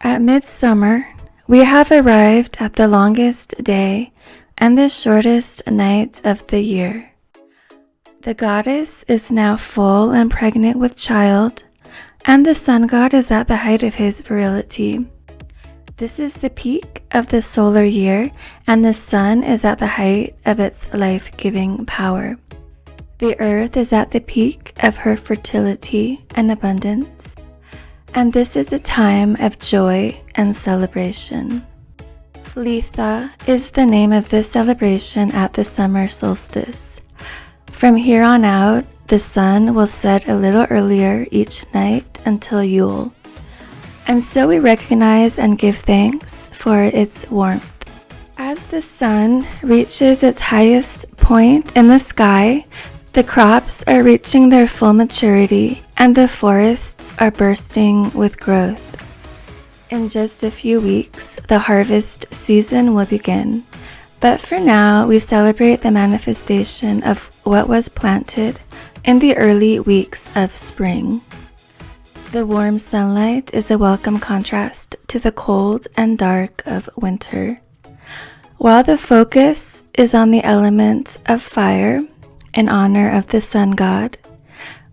At midsummer, we have arrived at the longest day and the shortest night of the year. The goddess is now full and pregnant with child, and the sun god is at the height of his virility. This is the peak of the solar year, and the sun is at the height of its life-giving power. The earth is at the peak of her fertility and abundance, and this is a time of joy and celebration. Litha is the name of this celebration at the summer solstice. From here on out, the sun will set a little earlier each night until Yule, and so we recognize and give thanks for its warmth. As the sun reaches its highest point in the sky, the crops are reaching their full maturity and the forests are bursting with growth. In just a few weeks, the harvest season will begin, but for now we celebrate the manifestation of what was planted in the early weeks of spring. The warm sunlight is a welcome contrast to the cold and dark of winter. While the focus is on the element of fire, in honor of the sun god,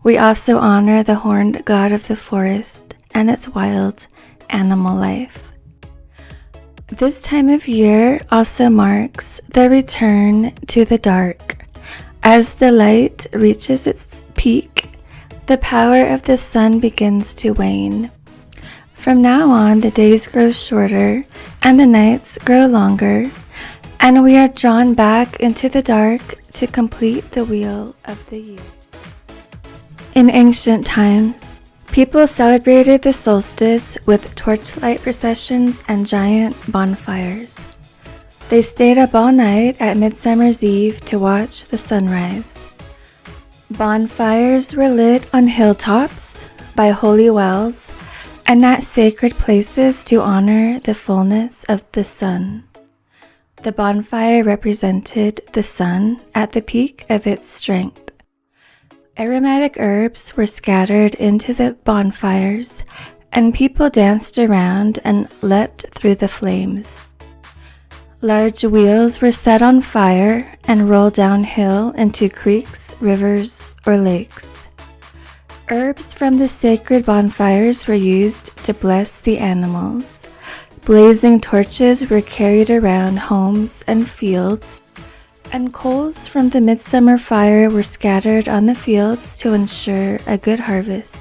we also honor the horned god of the forest and its wild animal life. This time of year also marks the return to the dark. As the light reaches its peak, the power of the sun begins to wane. From now on, the days grow shorter and the nights grow longer, and we are drawn back into the dark to complete the wheel of the year. In ancient times, people celebrated the solstice with torchlight processions and giant bonfires. They stayed up all night at Midsummer's Eve to watch the sunrise. Bonfires were lit on hilltops, by holy wells, and at sacred places to honor the fullness of the sun. The bonfire represented the sun at the peak of its strength. Aromatic herbs were scattered into the bonfires, and people danced around and leapt through the flames. Large wheels were set on fire and rolled downhill into creeks, rivers, or lakes. Herbs from the sacred bonfires were used to bless the animals. Blazing torches were carried around homes and fields, and coals from the midsummer fire were scattered on the fields to ensure a good harvest,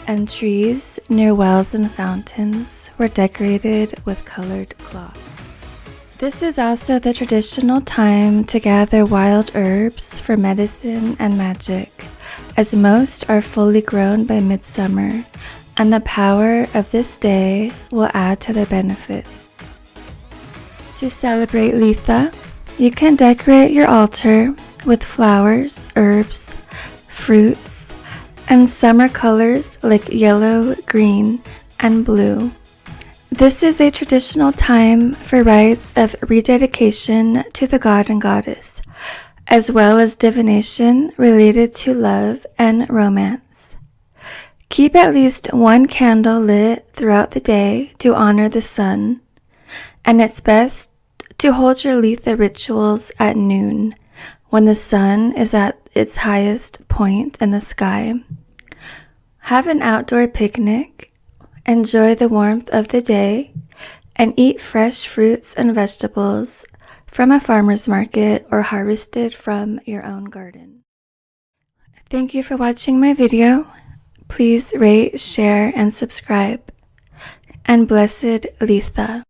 and trees near wells and fountains were decorated with colored cloth. This is also the traditional time to gather wild herbs for medicine and magic, as most are fully grown by midsummer, and the power of this day will add to their benefits. To celebrate Litha, you can decorate your altar with flowers, herbs, fruits, and summer colors like yellow, green, and blue. This is a traditional time for rites of rededication to the god and goddess, as well as divination related to love and romance. Keep at least one candle lit throughout the day to honor the sun, and it's best to hold your Litha rituals at noon, when the sun is at its highest point in the sky. Have an outdoor picnic, enjoy the warmth of the day, and eat fresh fruits and vegetables from a farmer's market or harvested from your own garden. Thank you for watching my video. Please rate, share, and subscribe. And blessed Litha.